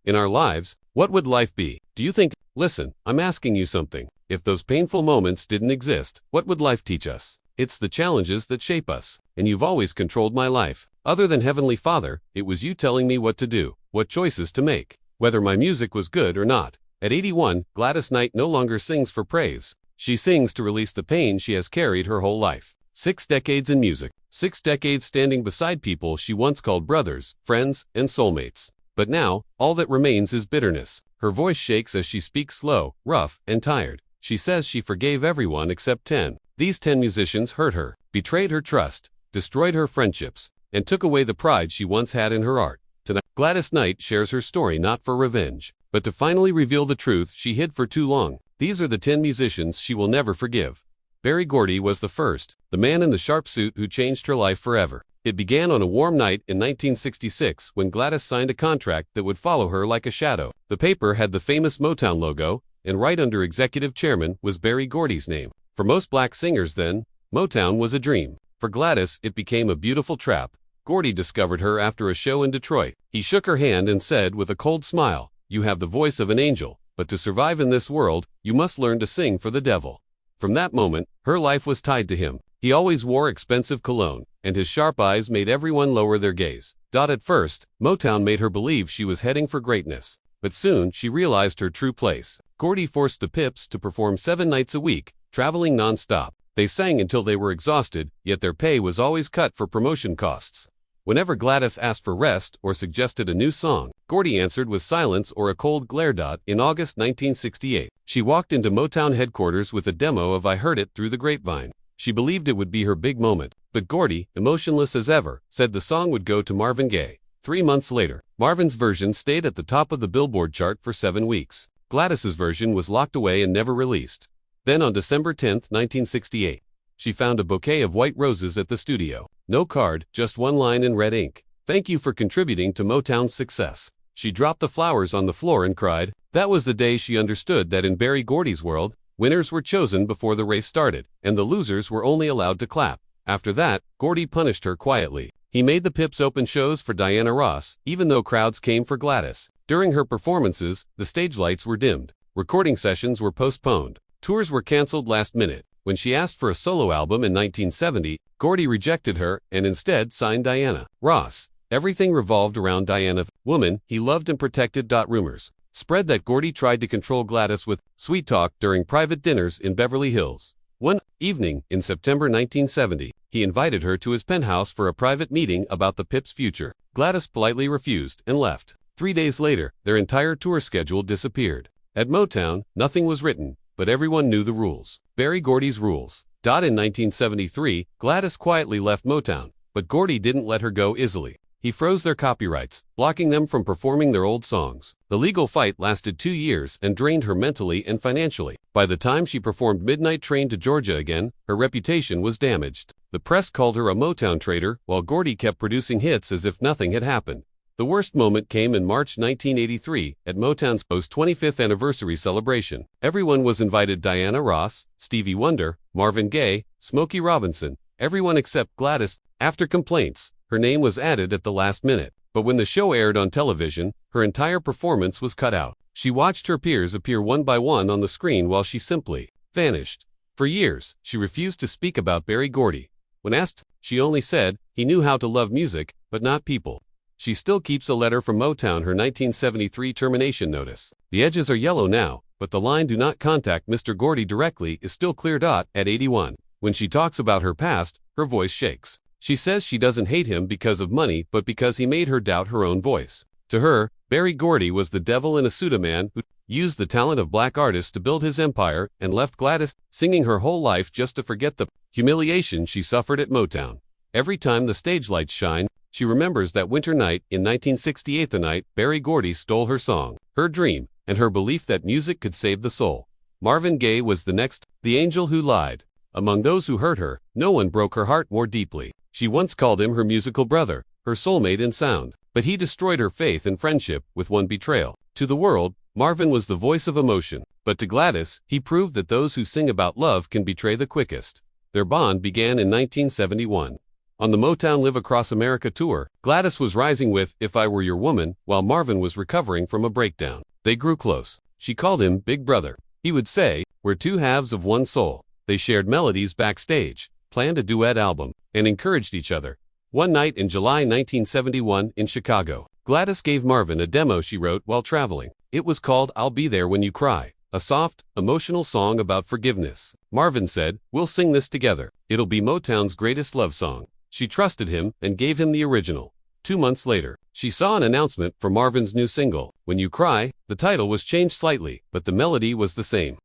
In our lives, what would life be? Do you think? Listen, I'm asking you something. If those painful moments didn't exist, what would life teach us? It's the challenges that shape us, and you've always controlled my life. Other than Heavenly Father, it was you telling me what to do, what choices to make, whether my music was good or not. At 81, Gladys Knight no longer sings for praise. She sings to release the pain she has carried her whole life. 6 decades in music, 6 decades standing beside people she once called brothers, friends, and soulmates. But now, all that remains is bitterness. Her voice shakes as she speaks slow, rough, and tired. She says she forgave everyone except 10. These 10 musicians hurt her, betrayed her trust, destroyed her friendships, and took away the pride she once had in her art. Tonight, Gladys Knight shares her story not for revenge, but to finally reveal the truth she hid for too long. These are the 10 musicians she will never forgive. Berry Gordy was the first, the man in the sharp suit who changed her life forever. It began on a warm night in 1966 when Gladys signed a contract that would follow her like a shadow. The paper had the famous Motown logo, and right under executive chairman was Berry Gordy's name. For most black singers then, Motown was a dream. For Gladys, it became a beautiful trap. Gordy discovered her after a show in Detroit. He shook her hand and said with a cold smile, "You have the voice of an angel, but to survive in this world, you must learn to sing for the devil." From that moment, her life was tied to him. He always wore expensive cologne, and his sharp eyes made everyone lower their gaze. At first, Motown made her believe she was heading for greatness, but soon she realized her true place. Gordy forced the Pips to perform 7 nights a week, traveling non-stop. They sang until they were exhausted, yet their pay was always cut for promotion costs. Whenever Gladys asked for rest or suggested a new song, Gordy answered with silence or a cold glare. In August 1968, she walked into Motown headquarters with a demo of "I Heard It Through the Grapevine." She believed it would be her big moment, but Gordy, emotionless as ever, said the song would go to Marvin Gaye. 3 months later, Marvin's version stayed at the top of the Billboard chart for 7 weeks. Gladys's version was locked away and never released. Then on December 10, 1968, she found a bouquet of white roses at the studio. No card, just one line in red ink. "Thank you for contributing to Motown's success." She dropped the flowers on the floor and cried. That was the day she understood that in Berry Gordy's world, winners were chosen before the race started, and the losers were only allowed to clap. After that, Gordy punished her quietly. He made the Pips open shows for Diana Ross, even though crowds came for Gladys. During her performances, the stage lights were dimmed. Recording sessions were postponed. Tours were canceled last minute. When she asked for a solo album in 1970, Gordy rejected her and instead signed Diana Ross. Everything revolved around Diana, woman he loved and protected. Rumors spread that Gordy tried to control Gladys with sweet talk during private dinners in Beverly Hills. One evening in September 1970, he invited her to his penthouse for a private meeting about the Pips' future. Gladys politely refused and left. 3 days later, their entire tour schedule disappeared. At Motown, nothing was written, but everyone knew the rules. Berry Gordy's rules. In 1973, Gladys quietly left Motown, but Gordy didn't let her go easily. He froze their copyrights, blocking them from performing their old songs. The legal fight lasted 2 years and drained her mentally and financially. By the time she performed Midnight Train to Georgia again, her reputation was damaged. The press called her a Motown traitor, while Gordy kept producing hits as if nothing had happened. The worst moment came in March 1983 at Motown's 25th anniversary celebration. Everyone was invited: Diana Ross, Stevie Wonder, Marvin Gaye, Smokey Robinson, everyone except Gladys. After complaints, her name was added at the last minute. But when the show aired on television, her entire performance was cut out. She watched her peers appear one by one on the screen while she simply vanished. For years, she refused to speak about Berry Gordy. When asked, she only said, "He knew how to love music, but not people." She still keeps a letter from Motown, her 1973 termination notice. The edges are yellow now, but the line "Do not contact Mr. Gordy directly" is still clear. At 81, when she talks about her past, her voice shakes. She says she doesn't hate him because of money, but because he made her doubt her own voice. To her, Berry Gordy was the devil in a suit, a man who used the talent of black artists to build his empire and left Gladys singing her whole life just to forget the humiliation she suffered at Motown. Every time the stage lights shine, she remembers that winter night in 1968, the night Berry Gordy stole her song, her dream, and her belief that music could save the soul. Marvin Gaye was the next, the angel who lied. Among those who hurt her, no one broke her heart more deeply. She once called him her musical brother, her soulmate in sound, but he destroyed her faith and friendship with one betrayal. To the world, Marvin was the voice of emotion, but to Gladys, he proved that those who sing about love can betray the quickest. Their bond began in 1971. On the Motown Live Across America tour, Gladys was rising with If I Were Your Woman, while Marvin was recovering from a breakdown. They grew close. She called him Big Brother. He would say, "We're two halves of one soul." They shared melodies backstage, planned a duet album, and encouraged each other. One night in July 1971 in Chicago, Gladys gave Marvin a demo she wrote while traveling. It was called I'll Be There When You Cry, a soft, emotional song about forgiveness. Marvin said, "We'll sing this together. It'll be Motown's greatest love song." She trusted him and gave him the original. 2 months later, she saw an announcement for Marvin's new single, When You Cry. The title was changed slightly, but the melody was the same.